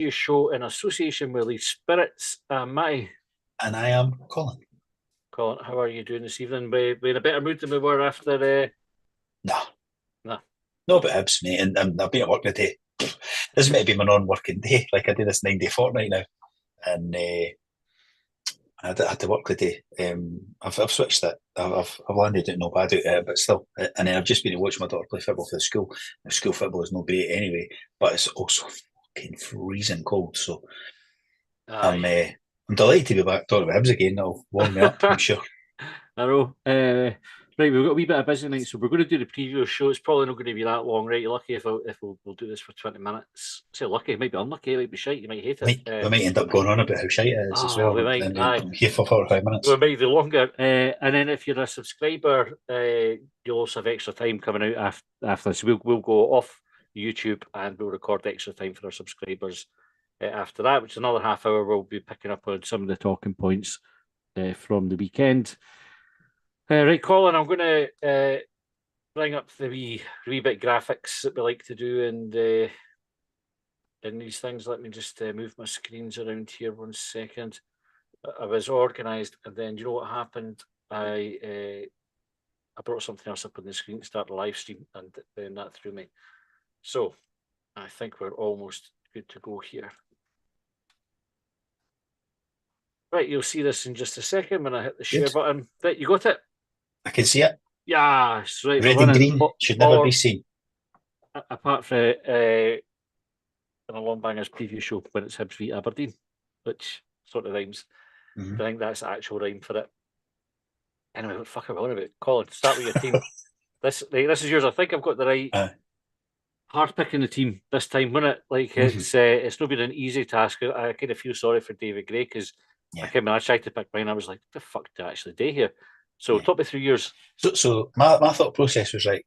Show in association with Leaf Spirits. Matty, And I am Colin. Colin, how are you doing this evening? We in a better mood than we were after. Nah, No, no, but Hibs, mate. And I've been at work today. This is meant to be my non-working day. Like I do this 9-day fortnight now, and I had to work today. I've switched it. I've landed it no bad out there, but still. And then I've just been to watch my daughter play football for the school. The school football is no great anyway, but it's also fucking freezing cold. So I'm delighted to be back talking about Hibs again. That'll warm me up, I'm sure. I know. Right, we've got a wee bit of busy night, so we're going to do the preview show. It's probably not going to be that long, right? You're lucky if we'll do this for 20 minutes. Say lucky, it might be unlucky, it might be shite, you might hate it. We might end up going on about how shite it is as well. We might, And aye. I'm here for 45 minutes. We might be longer. And then if you're a subscriber, you'll also have extra time coming out after this. We'll go off YouTube and we'll record extra time for our subscribers after that, which is another half hour. We'll be picking up on some of the talking points from the weekend. Right, Colin, I'm going to bring up the wee bit graphics that we like to do in these things. Let me just move my screens around here 1 second. I was organised, and then you know what happened? I brought something else up on the screen to start the live stream, and then that threw me. So I think we're almost good to go here. Right, you'll see this in just a second when I hit the share button. Right, you got it? I can see it. Yeah, right. Red and green should never be seen. Apart from an Long Bangers preview show when it's Hibs v Aberdeen, which sort of rhymes. I think that's the actual rhyme for it. Anyway, what the fuck are we on about? Colin, start with your team. This is yours. I think I've got the right hard picking the team this time, wasn't it? Like it's not been an easy task. I kind of feel sorry for David Gray because I tried to pick mine. I was like, what the fuck did I actually do here? So top me 3 years. So my thought process was right.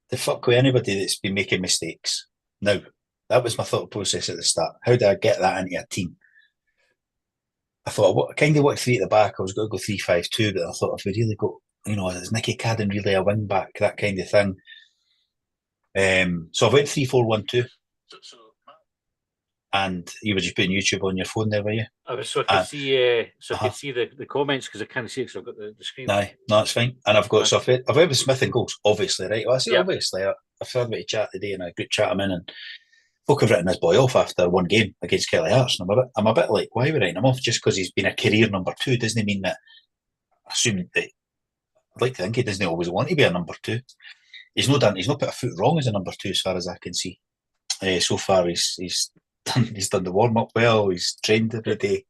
The fuck with anybody that's been making mistakes. Now, that was my thought process at the start. How do I get that into a team? I thought, I kind of worked 3 at the back. I was going to go 3-5-2, but I thought if we really got, is Nicky Cadden really a wing back, that kind of thing. So I went 3-4-1-2. And you were just putting YouTube on your phone there, were you? I was, so I could see, could see the comments because I can't see it because I've got the screen. Aye, no, that's fine. And I've got I've went with Smith and goals, obviously, right? Well, I say obviously. I've heard about chat today and I group chat him in, and folk have written this boy off after one game against Kelly Hearts, and I'm a bit like, why are we writing him off just because he's been a career number 2? Doesn't mean that. Assuming that, I'd like to think he doesn't always want to be a number 2. He's not put a foot wrong as a number 2 as far as I can see. So far, he's done the warm up well. He's trained every day.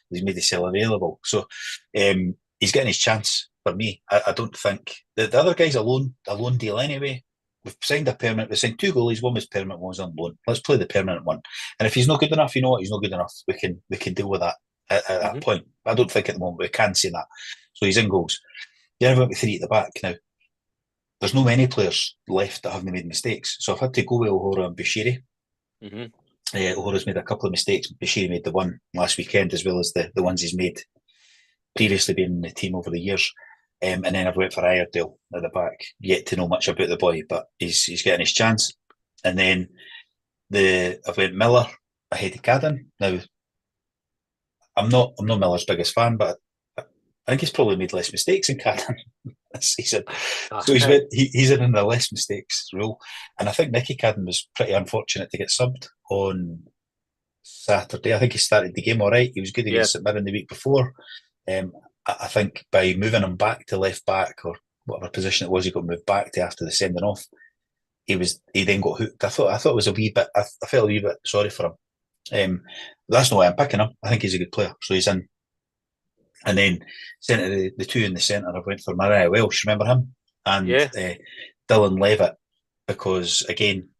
He's made himself available. So he's getting his chance for me. I don't think the other guy's a loan deal anyway. We've signed 2 goalies. One was permanent, one was on loan. Let's play the permanent one. And if he's not good enough, you know what? He's not good enough. We can deal with that at that point. I don't think at the moment we can say that. So he's in goals. Then I went with 3 at the back. Now, there's no many players left that haven't made mistakes. So I've had to go with O'Hora and Bushiri. O'Hora's made a couple of mistakes. Bushiri made the one last weekend as well as the ones he's made previously being in the team over the years. And then I've went for Iredale at the back. Yet to know much about the boy, but he's getting his chance. And then I've went Miller ahead of Cadden. Now, I'm not Miller's biggest fan, but I think he's probably made less mistakes than Cadden this season. So he's in the less mistakes role. And I think Nicky Cadden was pretty unfortunate to get subbed on Saturday. I think he started the game all right. He was good against St Mirren the week before. I think by moving him back to left back or whatever position it was, he got moved back to after the sending off. He then got hooked. I thought it was a wee bit. I felt a wee bit sorry for him. That's not why I'm picking him. I think he's a good player, so he's in. And then centre the 2 in the centre, I went for Mariah Welsh. Remember him? And Dylan Levitt, because again,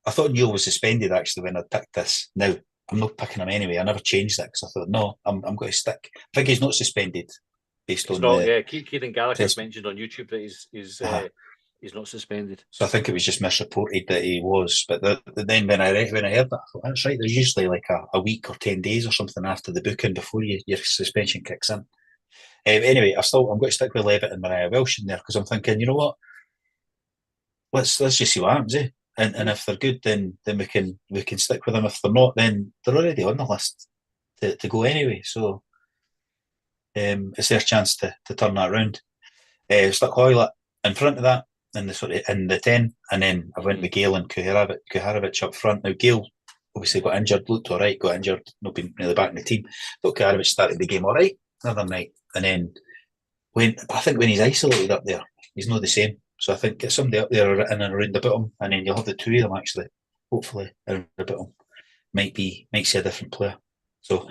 I thought Neil was suspended actually when I picked this. Now I'm not picking him anyway. I never changed that because I thought no, I'm going to stick. I think he's not suspended based on Kieran Gallagher's mentioned on YouTube that he's not suspended. So I think it was just misreported that he was. But then when I heard that, I thought that's right. There's usually like a week or 10 days or something after the booking before your suspension kicks in. Anyway, I'm going to stick with Levitt and Mariah Welsh in there because I'm thinking, you know what? Let's just see what happens. and if they're good, then we can stick with them. If they're not, then they're already on the list to go anyway. So it's their chance to turn that round. Stuck Hoylett in front of that in the 10, and then I went with Gale and Kuharovic up front. Now Gale obviously got injured, looked all right, got injured, not been really back in the team. Thought Kuharovic started the game all right another night, and then I think when he's isolated up there, he's not the same. So I think get somebody up there in and around about him, and then you'll have the two of them actually, hopefully around about him. Might see a different player. So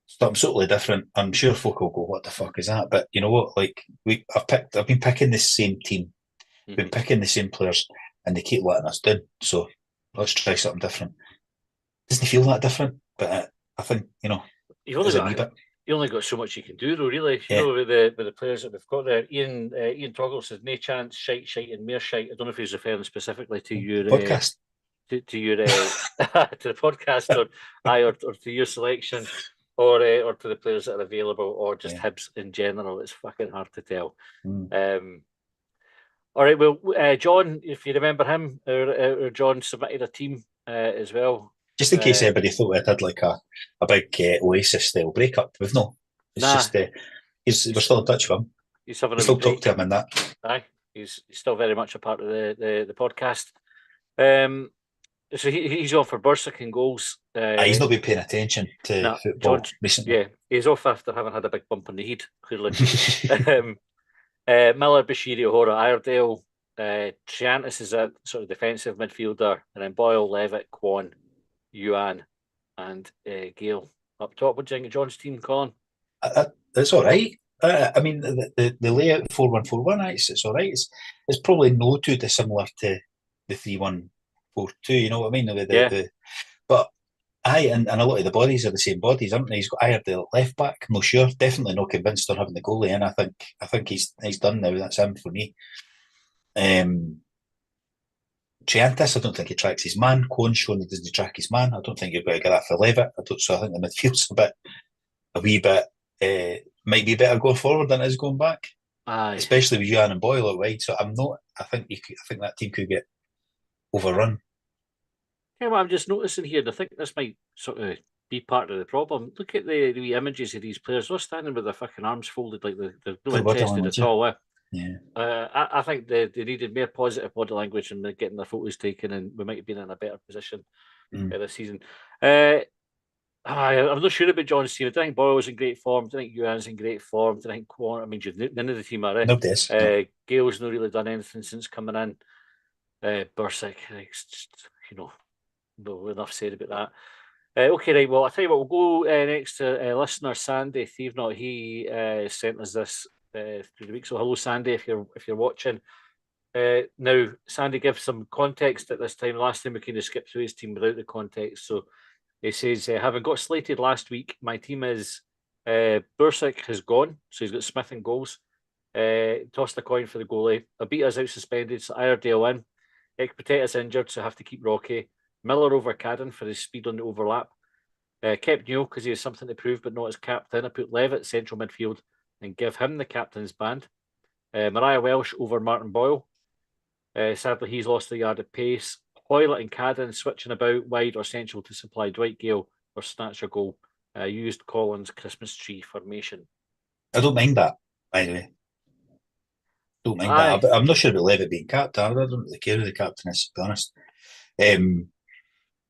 something totally different. I'm sure folk will go, "What the fuck is that?" But you know what? Like I've been picking the same team, been picking the same players, and they keep letting us down. So let's try something different. Doesn't feel that different, but I think you've only got so much you can do, though. Really, Yeah. with the players that we've got there. Ian Toggle says, "No chance, shite, and mere shite." I don't know if he's referring specifically to your podcast. To your to the podcast, or to your selection, or to the players that are available, or just Hibs in general. It's fucking hard to tell. All right, well, John, if you remember him, or John submitted a team as well. Just in case anybody thought it had like a big Oasis style breakup, we've no. It's just we're still in touch with him. He's having we still talk to him in that. Aye, he's still very much a part of the podcast. So he's on for Bursick and goals. He's not been paying attention to football recently. Yeah, he's off after having had a big bump in the head, clearly. Miller, Bashiri, O'Hara, Iredale. Triantis is a sort of defensive midfielder, and then Boyle, Levitt, Kwan, Yuan, and Gale up top. What do you think of John's team, Colin? It's all right. I mean, the layout 4-1-4-1, it's all right. It's probably no too dissimilar to the 3-1-4-2. You know what I mean? But and a lot of the bodies are the same bodies, aren't they? He's got Iredale at left back. I'm not sure. Definitely not convinced on having the goalie in. I think he's done now. That's him for me. Triantis, I don't think he tracks his man. Cohen's shown he doesn't track his man. I don't think you've got to get that for Levitt. I think the midfield's a wee bit might be better going forward than it is going back. Aye. Especially with Yuan and Boyle out wide. So I think that team could get overrun. Yeah, well, I'm just noticing here, and I think this might sort of be part of the problem. Look at the images of these players. They're standing with their fucking arms folded, like they're not interested at all. Yeah. I think they needed more positive body language and getting their photos taken, and we might have been in a better position this season. I'm not sure about John's team. I don't think Boyle's in great form. I don't think Yuan's in great form. I don't think Quan. I mean, none of the team are. No. Gale's not really done anything since coming in. Bursick, enough said about that. Okay, right. Well, I'll tell you what. We'll go next to listener Sandy Thievnot. He sent us this through the week. So, hello, Sandy, if you're watching. Now, Sandy gives some context at this time. Last time we kind of skipped through his team without the context. So, he says, having got slated last week, my team is Bursick has gone. So, he's got Smith in goals. Tossed a coin for the goalie. Abita's out suspended, so Iredale in. Ekpateta's injured, so I have to keep Rocky. Miller over Cadden for his speed on the overlap. Kept Newell because he has something to prove, but not as captain. I put Levitt central midfield and give him the captain's band. Mariah Welsh over Martin Boyle. Sadly, he's lost a yard of pace. Hoylett and Cadden switching about wide or central to supply Dwight Gale or snatch a goal. Used Collins' Christmas tree formation. I don't mind that, by the way. Don't mind that. I'm not sure about Levitt being captain. I don't really care who the captain is, to be honest.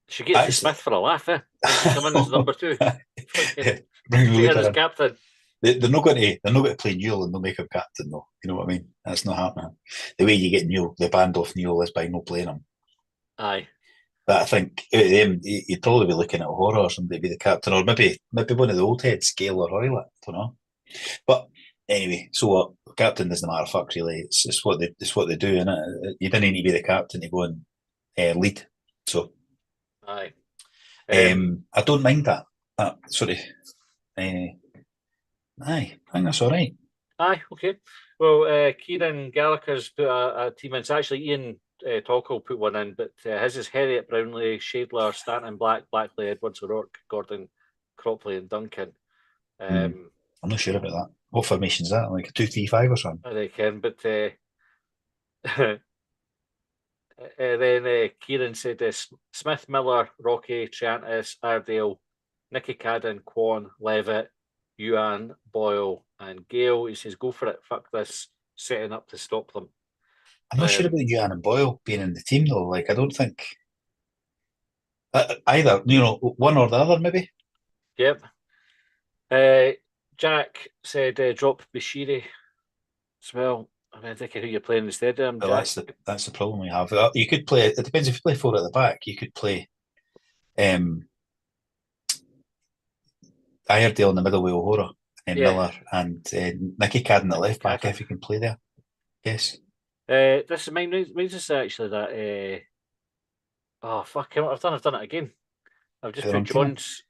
She gets to Smith for a laugh, eh? Come in as number 2. Bring her as captain. They're not going to play Newell and they'll make him captain, though. You know what I mean? That's not happening. The way you get Newell, the band off Newell is by not playing him. Aye. But I think you'd probably be looking at O'Hara or somebody to be the captain, or maybe one of the old heads, Gale or Hoylett. I don't know. But anyway, so what? Captain doesn't matter. Fuck, really. It's what they do, innit? You didn't need to be the captain to go and lead. So, aye. I don't mind that. Sorry. Aye, I think that's all right. Aye, okay. Well, Kieran Gallagher's put a team in. It's actually Ian Tolkle put one in, but his is Harriet, Brownlee, Shadler, Stanton, Blackley, Edwards, O'Rourke, Gordon, Cropley, and Duncan. I'm not sure about that. What formation is that? Like a 2-3-5 or something? I reckon, but Then Kieran said Smith, Miller, Rocky, Triantis, Iredale, Nicky Cadden, Quan, Levitt, Ewan, Boyle, and Gale. He says, go for it. Fuck this setting up to stop them. I'm not sure about Ewan and Boyle being in the team though. Like, I don't think either. One or the other, maybe. Yep. Jack said drop Bashiri as well. I mean, I think who you're playing instead of him, Well, Jack. that's the problem we have. You could play. It depends if you play four at the back. You could play Iredale in the middle with O'Hora and Miller and Nicky Cadden at left back if you can play there. Yes. This is mine. Mine's just actually that. Oh fuck! I've done it again. I've just put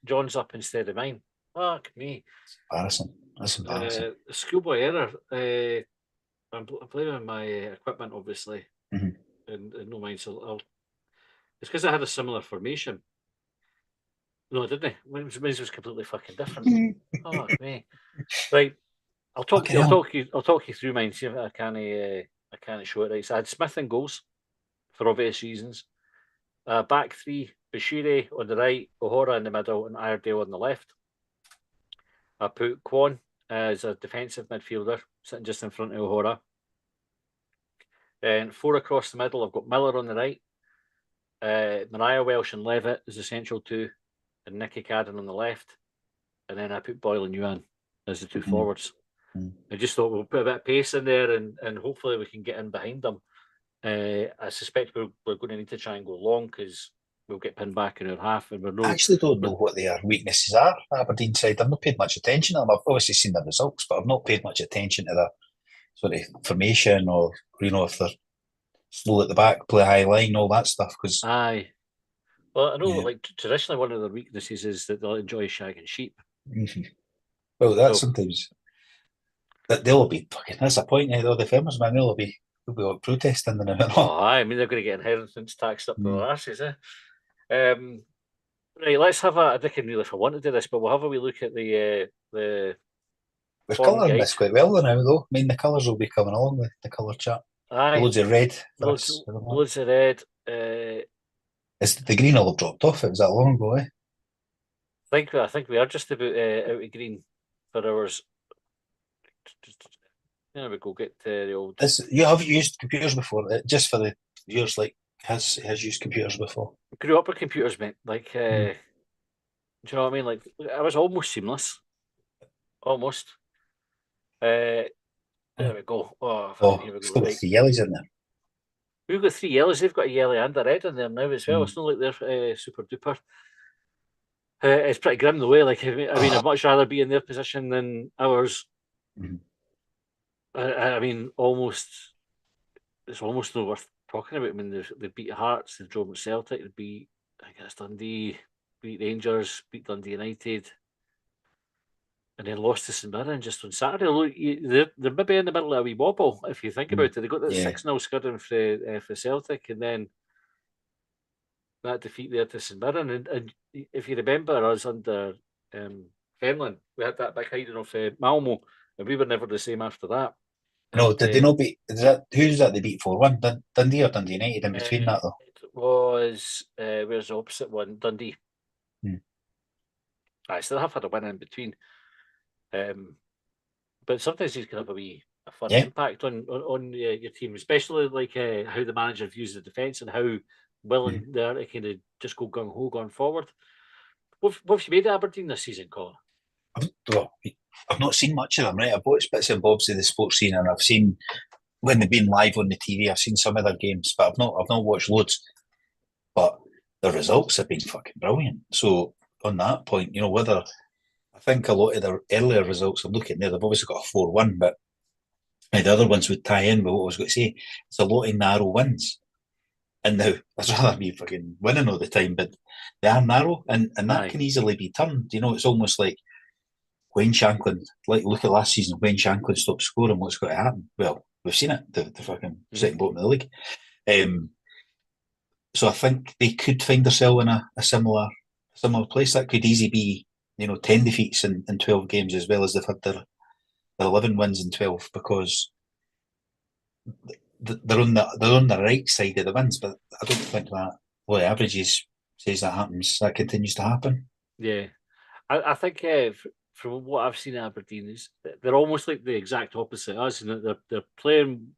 John's up instead of mine. Fuck me. Embarrassing. That's embarrassing. Schoolboy error. I'm playing with my equipment, obviously, and no mind. So it's because I had a similar formation. No, I didn't. Mine was completely fucking different. Fuck me. Right. I'll talk you through mine. See if I can't show it right. So I had Smith in goals for obvious reasons. Back three, Bashiri on the right, O'Hora in the middle, and Iredale on the left. I put Quan as a defensive midfielder, sitting just in front of O'Hora. Then 4 across the middle, I've got Miller on the right. Mariah Welsh and Levitt as the central two, and Nicky Cadden on the left. And then I put Boyle and Ewan as the two forwards. I just thought we'll put a bit of pace in there and hopefully we can get in behind them. I suspect we're going to need to try and go long because we'll get pinned back in our half. And I actually don't know what their weaknesses are. Aberdeen side, I've not paid much attention to them. I've obviously seen the results, but I've not paid much attention to their sort of formation or if they're slow at the back, play high line, all that stuff. Because well, I know like traditionally one of their weaknesses is that they'll enjoy shagging sheep. Well, that's sometimes that they'll be fucking disappointed. Though the farmers, man, they'll be like protesting and everything. I mean they're going to get inheritance taxed up their asses, Right, let's have I didn't really if I want to do this, but we'll have a wee look at the We're colouring this quite well now, though. I mean, the colours will be coming along with the colour chat. Loads of red. Loads of red. Is the green all dropped off? It was that long ago, I think we are just about out of green for ours. There we go. Get the old. You have used computers before, just for the viewers. Like has used computers before. I grew up with computers, mate. Like, do you know what I mean? Like, I was almost seamless. Almost. There we go. Here we go. Still got 3 yellows in there. We've got 3 yellows. They've got a yellow and a red in there now as well. It's not like they're super duper. It's pretty grim the way. Like, I mean, I'd much rather be in their position than ours. I mean, it's almost not worth talking about. I mean, they beat Hearts, they've drawn with Celtic, they beat, I guess, Dundee, beat Rangers, beat Dundee United, and then lost to St Mirren just on Saturday. Look, they're maybe in the middle of a wee wobble, if you think about it. They got that 6-0 scudding for Celtic, and then that defeat there to St Mirren. And if you remember us under Fenlon, we had that big hiding of Malmo, and we were never the same after that. No, did they not beat? Who's that they beat 4-1? Dundee or Dundee United in between that though? It was where's the opposite one? Dundee. I still have had a win in between. But sometimes these can have a fun impact on your team, especially like how the manager views the defence and how willing they are to kind of just go gung ho going forward. What have you made of Aberdeen this season, Colin? I've not seen much of them, right? I've watched bits and bobs of the sports scene, and I've seen when they've been live on the TV. I've seen some of their games, but I've not watched loads. But the results have been fucking brilliant. So on that point, whether I think a lot of their earlier results, I'm looking there, they've obviously got a 4-1, but the other ones would tie in with what I was going to say. It's a lot of narrow wins. And now, I'd rather be fucking winning all the time, but they are narrow, and that can easily be turned. It's almost like Wayne Shanklin, like look at last season, Wayne Shanklin stopped scoring, what's going to happen? Well, we've seen it, the fucking second bottom of the league. So I think they could find themselves in a similar place. That could easily be, 10 defeats in 12 games, as well as they've had their 11 wins in 12, because they're on the right side of the wins, but I don't think that the averages says that happens. That continues to happen. Yeah, I think from what I've seen at Aberdeen is they're almost like the exact opposite of us, and they're playing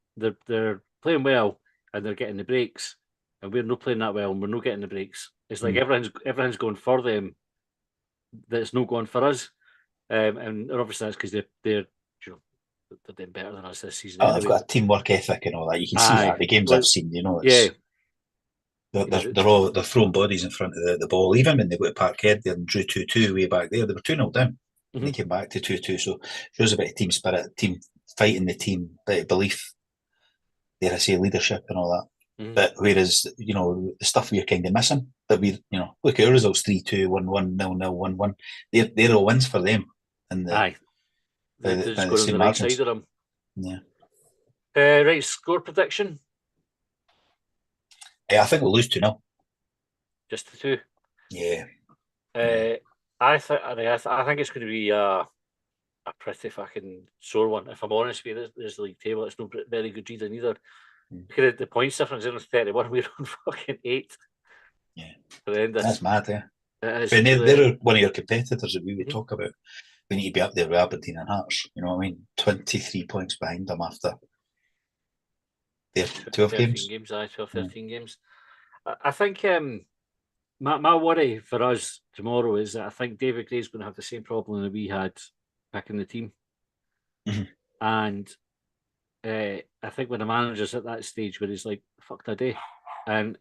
playing well and they're getting the breaks, and we're not playing that well and we're not getting the breaks. It's like everyone's going for them, that's not going for us, and obviously that's because they're doing better than us this season. They've got a teamwork ethic and all that. You can see that the games I've seen. It's they're throwing bodies in front of the ball. Even when they go to Parkhead and drew 2-2 way back there, they were 2-0 down. And they came back to 2-2. So shows a bit of team spirit, team fighting the team, bit of belief, dare I say, leadership and all that. But whereas, the stuff we're kind of missing, that look at our results, 3-2, 1-1, 0-0, 1-1. They're all wins for them. And they're just going on the right side of them. Yeah. Right, score prediction? I think we'll lose 2-0. Just the 2? Yeah. I think it's going to be a pretty fucking sore one. If I'm honest with you, there's the league table. It's not very good reading either. Because the points difference is 31. We're on fucking 8. Yeah. For the end of That's mad, yeah. Really, they're one of your competitors that we would talk about. We need to be up there with Aberdeen and Hearts. You know what I mean? 23 points behind them after their 12 games. 12, 13 games. I think my worry for us tomorrow is that I think David Gray's going to have the same problem that we had picking the team. And I think when the manager's at that stage where he's like, fuck that day. And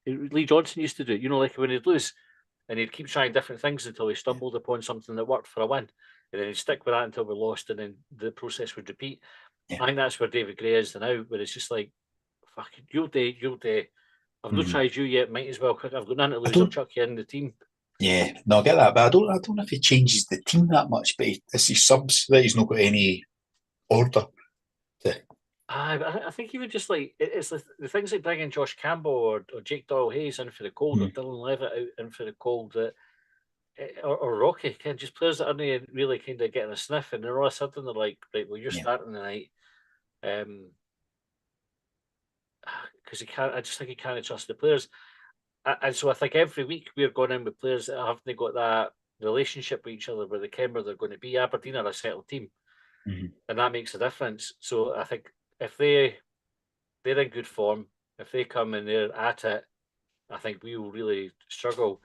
Lee Johnson used to do it, like when he'd lose and he'd keep trying different things until he stumbled upon something that worked for a win. And then he'd stick with that until we lost, and then the process would repeat. Yeah. I think that's where David Gray is now, where it's just like, fuck it, you'll do. I've not tried you yet, might as well. I've got nothing to lose, I'll chuck you in the team. Yeah, no, I get that, but I don't know if he changes the team that much, but it's his subs that he's not got any order. I think he would just like it's the things like bringing Josh Campbell or Jake Doyle-Hayes in for the cold, or Dylan Levitt out in for the cold, or Rocky, just players that aren't really kind of getting a sniff, and then all of a sudden they're like, right, well, you're starting the night, because I just think he can't trust the players, and so I think every week we're going in with players that haven't got that relationship with each other, where they can where they're going to be. Aberdeen are a settled team, and that makes a difference. So I think if they're in good form, if they come and they're at it, I think we will really struggle.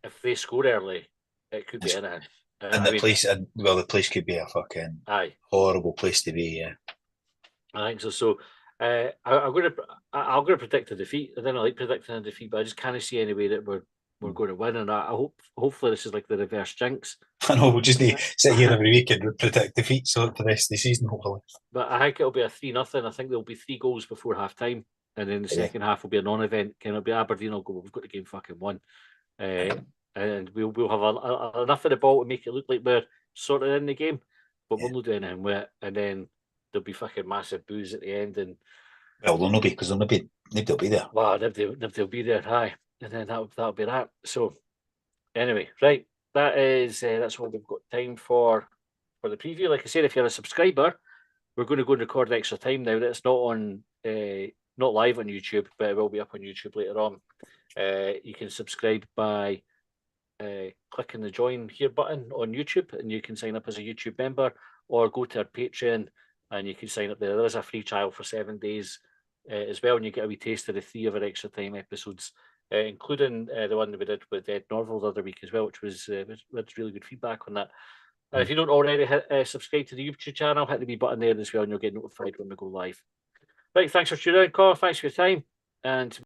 If they score early, it could be anything. And the place could be a fucking horrible place to be. Yeah, I think so. So I'm going to predict a defeat. I don't like predicting a defeat, but I just can't see any way that we're going to win. And I hopefully this is like the reverse jinx. I know, we'll just need to sit here every week and predict defeats for the rest of the season, hopefully. But I think it'll be a 3-0. I think there'll be 3 goals before half time, and then the second half will be a non-event. It'll be Aberdeen will go, we've got the game fucking won. And we'll have enough of the ball to make it look like we're sort of in the game, but we'll not do anything with it. And then there'll be fucking massive boos at the end. And well, there'll not be, because nobody will be there. Well, they'll be there, aye. And then that'll be that. So anyway, right. That's what we've got time for the preview. Like I said, if you're a subscriber, we're going to go and record extra time now. That's not live on YouTube, but it will be up on YouTube later on. You can subscribe by clicking the join here button on YouTube, and you can sign up as a YouTube member, or go to our Patreon and you can sign up there. There is a free trial for 7 days as well, and you get a wee taste of the 3 of our extra time episodes, including the one that we did with Ed Norville the other week as well, which was really good feedback on that. If you don't already subscribe to the YouTube channel, hit the wee button there as well, and you'll get notified when we go live. Right, thanks for tuning in, Colin. Thanks for your time, and